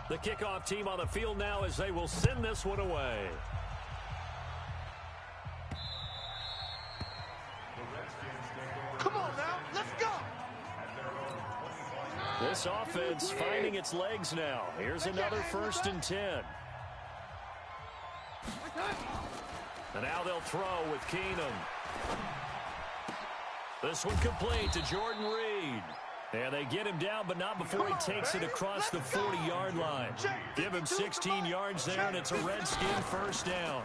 The kickoff team on the field now as they will send this one away. Come on now, let's go. This offense finding its legs now. Here's another 1st and 10. And now they'll throw with Keenum. This one complete to Jordan Reed. And they get him down, but not before he takes it across the 40-yard line. Give him 16 yards there, and it's a Redskin 1st down.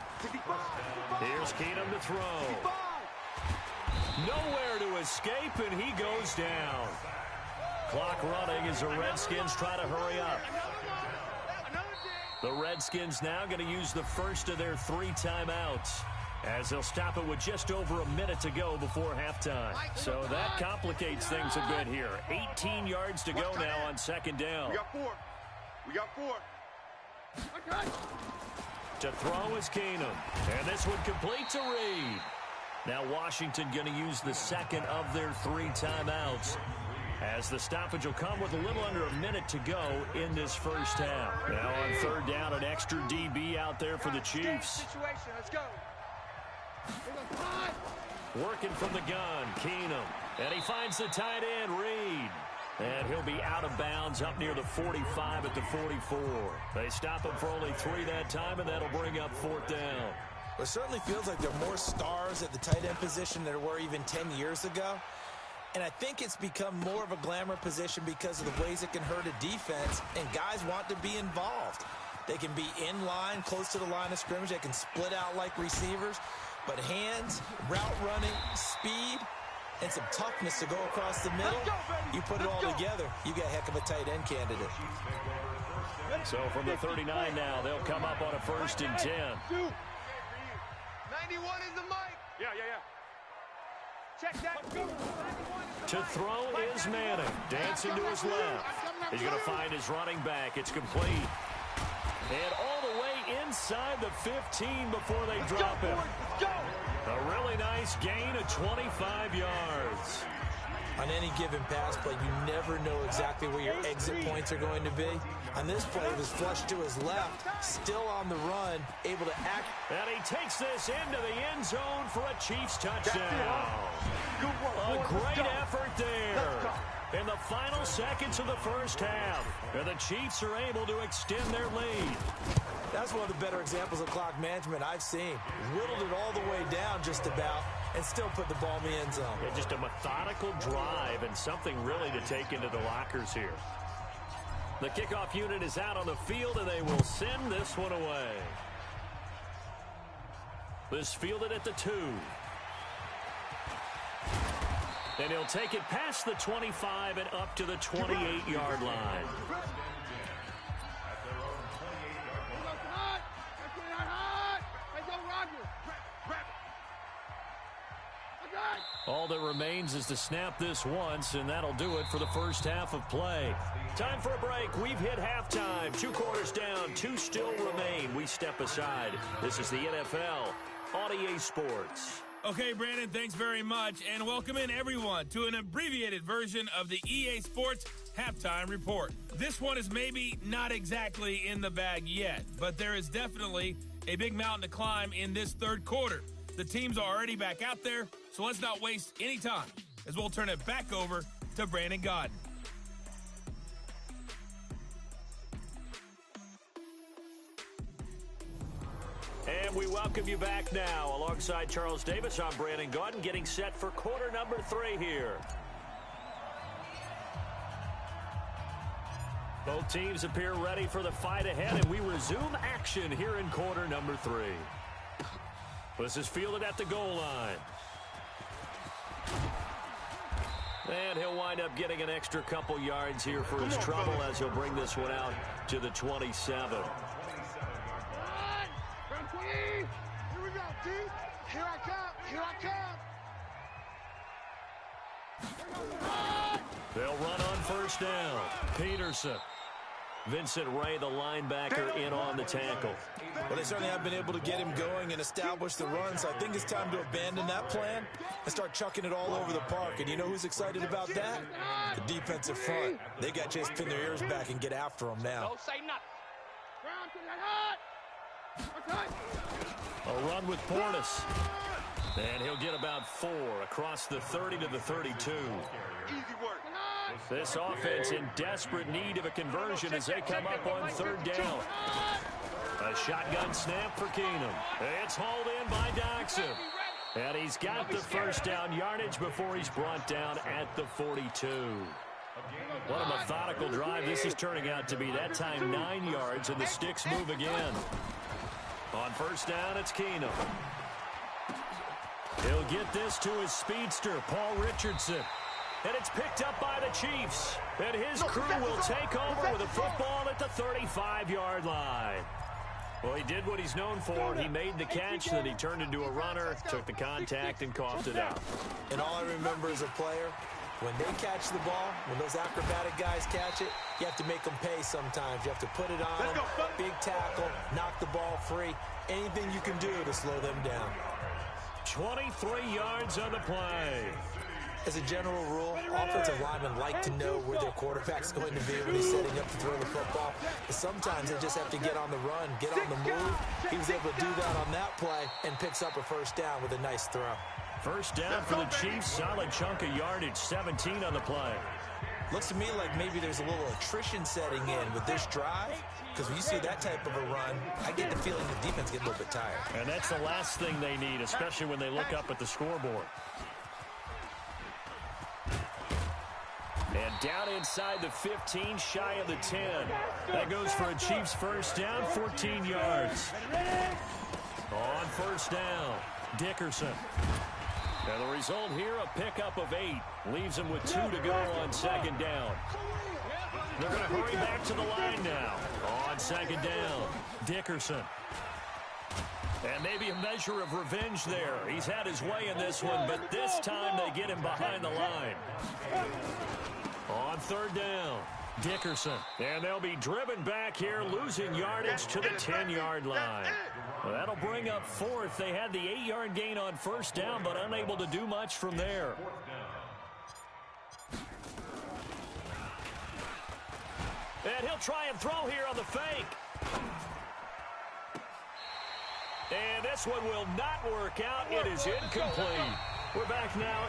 Here's Keenum to throw. Nowhere to escape, and he goes down. Clock running as the Redskins try to hurry up. The Redskins now going to use the first of their 3 timeouts, as they'll stop it with just over a minute to go before halftime. So that complicates things a bit here. 18 yards to go now on 2nd down. We got 4. To throw is Keenum. And this one complete to Reed. Now Washington going to use the 2nd of their 3 timeouts, as the stoppage will come with a little under a minute to go in this 1st half. Now on 3rd down, an extra DB out there for the Chiefs. Let's go. Working from the gun, Keenum. And he finds the tight end, Reed. And he'll be out of bounds up near the 45 at the 44. They stop him for only 3 that time, and that'll bring up 4th down. It certainly feels like there are more stars at the tight end position than there were even 10 years ago. And I think it's become more of a glamour position because of the ways it can hurt a defense, and guys want to be involved. They can be in line, close to the line of scrimmage. They can split out like receivers. But hands, route running, speed, and some toughness to go across the middle, you put it all together, you got a heck of a tight end candidate. So from the 39 now, they'll come up on a 1st and 10. 91 is the mic. Yeah. Check that. To throw is Manning. Dancing to his left. He's going to find his running back. It's complete. And all the way inside the 15 before they drop him. A really nice gain of 25 yards. On any given pass play, you never know exactly where your exit points are going to be. On this play, it was flushed to his left, still on the run, able to act. And he takes this into the end zone for a Chiefs touchdown. A great effort there. In the final seconds of the 1st half, and the Chiefs are able to extend their lead. That's one of the better examples of clock management I've seen. Whittled it all the way down just about, and still put the ball in the end zone. Yeah, just a methodical drive and something really to take into the lockers here. The kickoff unit is out on the field, and they will send this one away. This fielded at the 2. And he'll take it past the 25 and up to the 28-yard line. All that remains is to snap this once, and that'll do it for the 1st half of play. Time for a break. We've hit halftime. 2 quarters down, 2 still remain. We step aside. This is the NFL on EA Sports. Okay, Brandon, thanks very much, and welcome in everyone to an abbreviated version of the EA Sports Halftime Report. This one is maybe not exactly in the bag yet, but there is definitely a big mountain to climb in this 3rd quarter. The teams are already back out there, so let's not waste any time, as we'll turn it back over to Brandon Godden. And we welcome you back now. Alongside Charles Davis, I'm Brandon Godden, getting set for quarter number 3 here. Both teams appear ready for the fight ahead, and we resume action here in quarter number 3. This is fielded at the goal line. And he'll wind up getting an extra couple yards here for his trouble as he'll bring this one out to the 27. Here we go, D. Here I come. They'll run on 1st down. Peterson. Vincent Ray, the linebacker, in on the tackle. Well, they certainly have been able to get him going and establish the run, so I think it's time to abandon that plan and start chucking it all over the park. And you know who's excited about that? The defensive front. They got to just pin their ears back and get after them now. Don't say nothing. A run with Portis. And he'll get about 4 across the 30 to the 32. Easy work. This offense in desperate need of a conversion as they come up on 3rd down. A shotgun snap for Keenum. It's hauled in by Doxson. And he's got the first down yardage before he's brought down at the 42. What a methodical drive this is turning out to be. That time 9 yards, and the sticks move again. On 1st down, it's Keenum. He'll get this to his speedster, Paul Richardson. And it's picked up by the Chiefs. And his crew will take over with a football at the 35-yard line. Well, he did what he's known for. He made the catch, then he turned into a runner, took the contact, and coughed it out. And all I remember as a player, when they catch the ball, when those acrobatic guys catch it, you have to make them pay sometimes. You have to put it on them, big tackle, knock the ball free. Anything you can do to slow them down. 23 yards on the play. As a general rule, offensive linemen like to know where their quarterback's going to be when he's setting up to throw the football. But sometimes they just have to get on the run, get on the move. He was able to do that on that play and picks up a 1st down with a nice throw. 1st down for the Chiefs. Solid chunk of yardage, 17 on the play. Looks to me like maybe there's a little attrition setting in with this drive. Because when you see that type of a run, I get the feeling the defense gets a little bit tired. And that's the last thing they need, especially when they look up at the scoreboard. And down inside the 15, shy of the 10. That goes for a Chiefs 1st down, 14 yards. On 1st down, Dickerson. And the result here, a pickup of 8. Leaves him with 2 to go on 2nd down. They're going to hurry back to the line now. On 2nd down, Dickerson. And maybe a measure of revenge there. He's had his way in this one, but this time they get him behind the line. On 3rd down, Dickerson. And they'll be driven back here, losing yardage to the 10-yard line. Well, that'll bring up 4th. They had the 8-yard gain on 1st down, but unable to do much from there. And he'll try and throw here on the fake. And this one will not work out. It is incomplete. We're back now.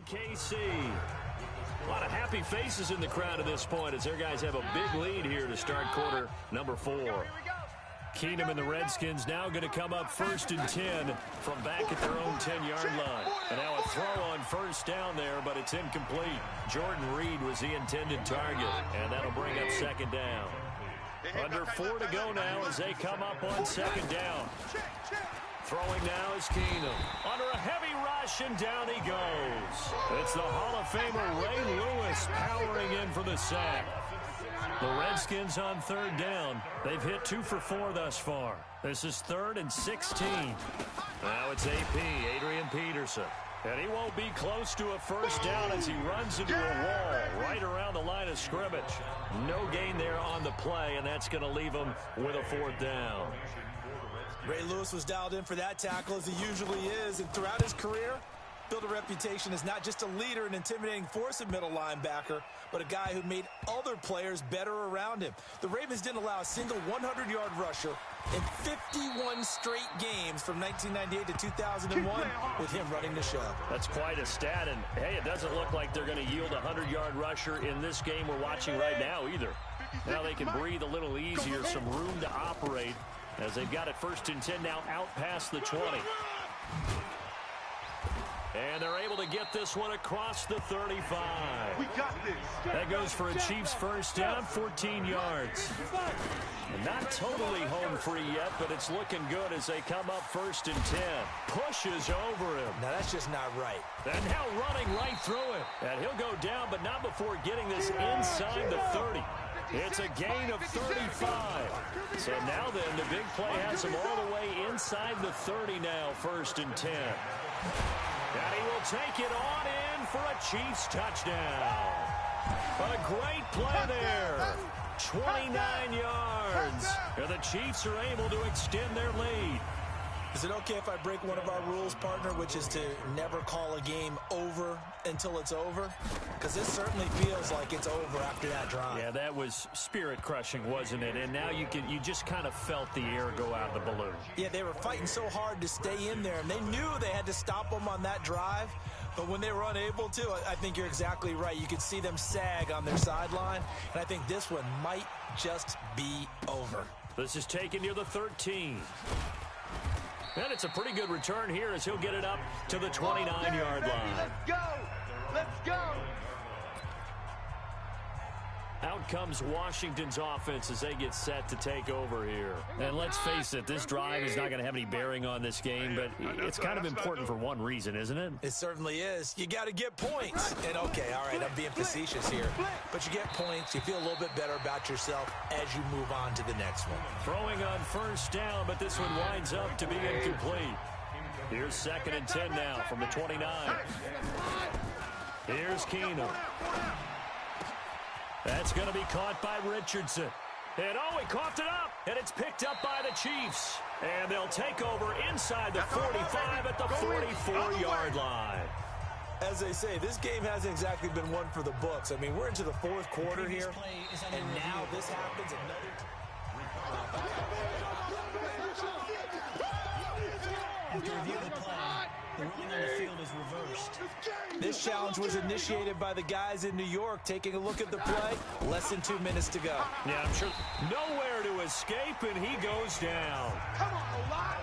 KC. A lot of happy faces in the crowd at this point as their guys have a big lead here to start quarter number 4. Keenum and the Redskins now going to come up 1st and 10 from back at their own 10-yard line. And now a throw on 1st down there, but it's incomplete. Jordan Reed was the intended target, and that'll bring up 2nd down. Under 4 to go now as they come up on 2nd down. Throwing now is Keenum. Under a heavy rush, and down he goes. It's the Hall of Famer Ray Lewis powering in for the sack. The Redskins on 3rd down. They've hit 2 for 4 thus far. This is 3rd and 16. Now it's AP, Adrian Peterson. And he won't be close to a 1st down as he runs into a wall right around the line of scrimmage. No gain there on the play, and that's going to leave him with a 4th down. Ray Lewis was dialed in for that tackle, as he usually is, and throughout his career, built a reputation as not just a leader and intimidating force at middle linebacker, but a guy who made other players better around him. The Ravens didn't allow a single 100-yard rusher in 51 straight games from 1998 to 2001 with him running the show. That's quite a stat, and hey, it doesn't look like they're going to yield a 100-yard rusher in this game we're watching right now either. Now they can breathe a little easier, some room to operate, as they've got it 1st and 10 now out past the 20. And they're able to get this one across the 35. We got this. That goes for a Chiefs 1st down, 14 yards. And not totally home free yet, but it's looking good as they come up 1st and 10. Pushes over him. Now that's just not right. And now running right through him. And he'll go down, but not before getting this inside the 30. It's a gain of 35. So now then, the big play has him all the way inside the 30 now, 1st and 10. And he will take it on in for a Chiefs touchdown. A great play there. 29 yards. And the Chiefs are able to extend their lead. Is it okay if I break one of our rules, partner, which is to never call a game over until it's over? Because this certainly feels like it's over after that drive. Yeah, that was spirit-crushing, wasn't it? And now you just kind of felt the air go out of the balloon. Yeah, they were fighting so hard to stay in there, and they knew they had to stop them on that drive. But when they were unable to, I think you're exactly right. You could see them sag on their sideline, and I think this one might just be over. This is taken near the 13. And it's a pretty good return here as he'll get it up to the 29-yard line. Let's go! Let's go! Out comes Washington's offense as they get set to take over here. And let's face it, this drive is not going to have any bearing on this game, but it's kind of important for one reason, isn't it? It certainly is. You got to get points. And okay, all right, I'm being facetious here, but you get points, you feel a little bit better about yourself as you move on to the next one. Throwing on 1st down, but this one winds up to be incomplete. Here's 2nd and 10 now from the 29. Here's Keenum. That's going to be caught by Richardson. And oh, he coughed it up, and it's picked up by the Chiefs. And they'll take over inside the 45 at the 44-yard line. As they say, this game hasn't exactly been one for the books. I mean, we're into the 4th quarter here, and now this happens After review of the play, the ruling on the field is reversed. This challenge was initiated by the guys in New York. Taking a look at the play, less than 2 minutes to go. Yeah, I'm sure nowhere to escape, and he goes down. Come on, O-line.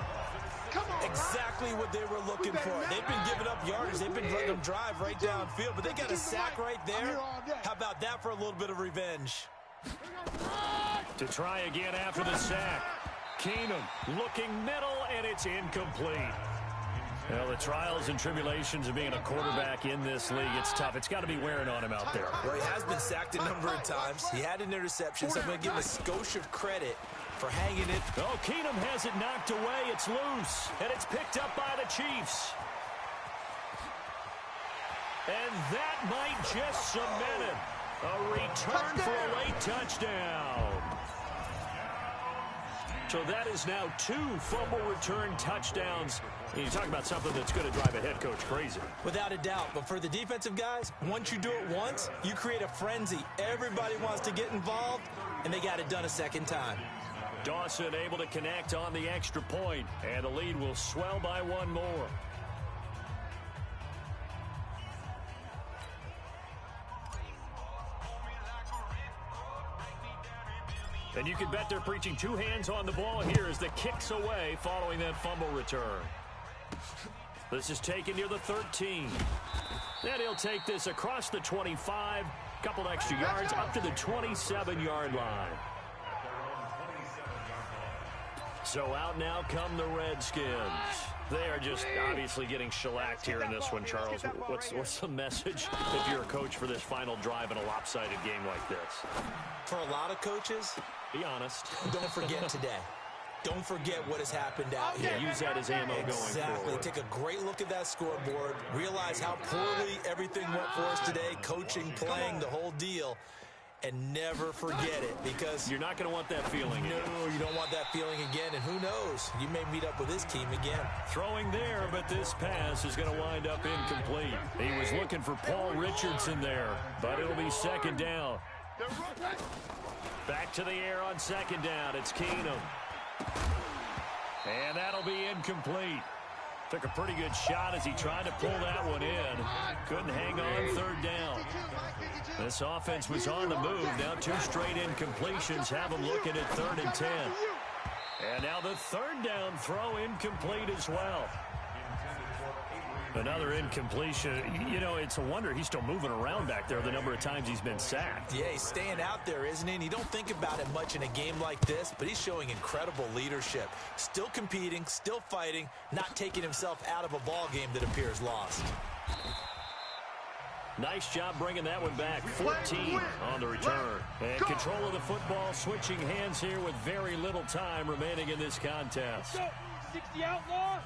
Come on, Exactly what they were looking for. They've been giving up yardage. They've been letting them drive right downfield, but they got a sack right there. How about that for a little bit of revenge? To try again after the sack. Keenum looking middle, and it's incomplete. Well, the trials and tribulations of being a quarterback in this league, it's tough. It's got to be wearing on him out there. Well, he has been sacked a number of times. He had an interception, so I'm going to give him a skosh of credit for hanging it. Oh, Keenum has it knocked away. It's loose, and it's picked up by the Chiefs. And that might just cement it. A return for a late touchdown. So that is now 2 fumble return touchdowns. And you talk about something that's going to drive a head coach crazy. Without a doubt. But for the defensive guys, once you do it once, you create a frenzy. Everybody wants to get involved, and they got it done a second time. Dawson able to connect on the extra point, and the lead will swell by 1 more. And you can bet they're preaching 2 hands on the ball here as the kick's away following that fumble return. This is taken near the 13. Then he'll take this across the 25, couple extra yards up to the 27-yard line. So out now come the Redskins. They are just obviously getting shellacked here in this one, Charles. What's the message if you're a coach for this final drive in a lopsided game like this? For a lot of coaches, be honest. Don't forget today. Don't forget what has happened out here. Yeah, use that as ammo going forward. Exactly. Take a great look at that scoreboard. Realize how poorly everything went for us today. Coaching, playing, the whole deal. And never forget it, because you're not going to want that feeling again. No, you don't want that feeling again, and who knows? You may meet up with this team again. Throwing there, but this pass is going to wind up incomplete. He was looking for Paul Richardson there, but it'll be 2nd down. Back to the air on 2nd down. It's Keenum. And that'll be incomplete. Took a pretty good shot as he tried to pull that one in. Couldn't hang on 3rd down. This offense was on the move. Now 2 straight incompletions have them looking at 3rd and 10. And now the 3rd down throw incomplete as well. Another incompletion. You know, it's a wonder he's still moving around back there the number of times he's been sacked. Yeah, he's staying out there, isn't he? And you don't think about it much in a game like this, but he's showing incredible leadership. Still competing, still fighting, not taking himself out of a ball game that appears lost. Nice job bringing that one back. 14 on the return. And control of the football, switching hands here with very little time remaining in this contest. 60 outlaw.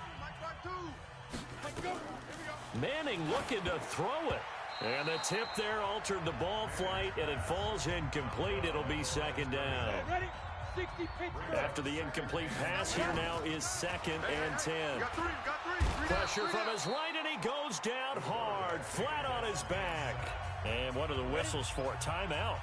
Manning looking to throw it. And the tip there altered the ball flight, and it falls incomplete. It'll be second down. After the incomplete pass, here now is 2nd and 10. Pressure from his right, and he goes down hard, flat on his back. And what are the whistles for? Timeout.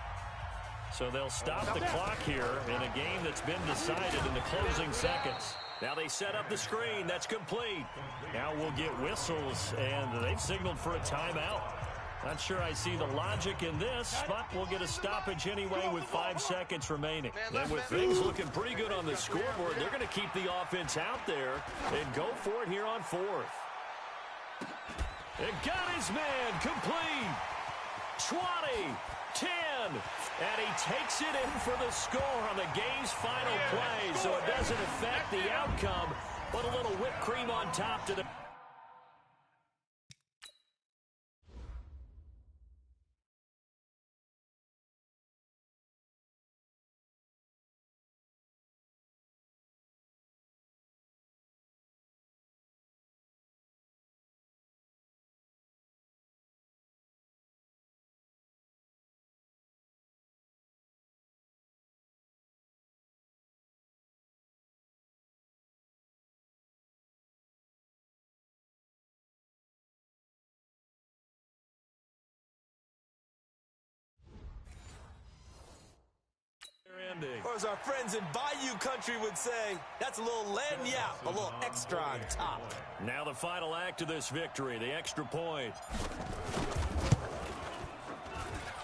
So they'll stop the clock here in a game that's been decided in the closing seconds. Now they set up the screen. That's complete. Now we'll get whistles, and they've signaled for a timeout. Not sure I see the logic in this, but we'll get a stoppage anyway with 5 seconds remaining. And with things looking pretty good on the scoreboard, they're going to keep the offense out there and go for it here on 4th. And got his man complete. 20, 10, and he takes it in for the score on the game's final play, so it doesn't affect the outcome, but a little whipped cream on top to the... Or as our friends in Bayou Country would say, that's a little lagniappe, a little extra on top. Now the final act of this victory, the extra point.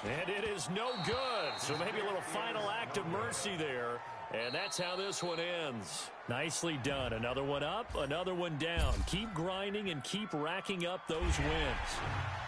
And it is no good. So maybe a little final act of mercy there. And that's how this one ends. Nicely done. Another one up, another one down. Keep grinding and keep racking up those wins.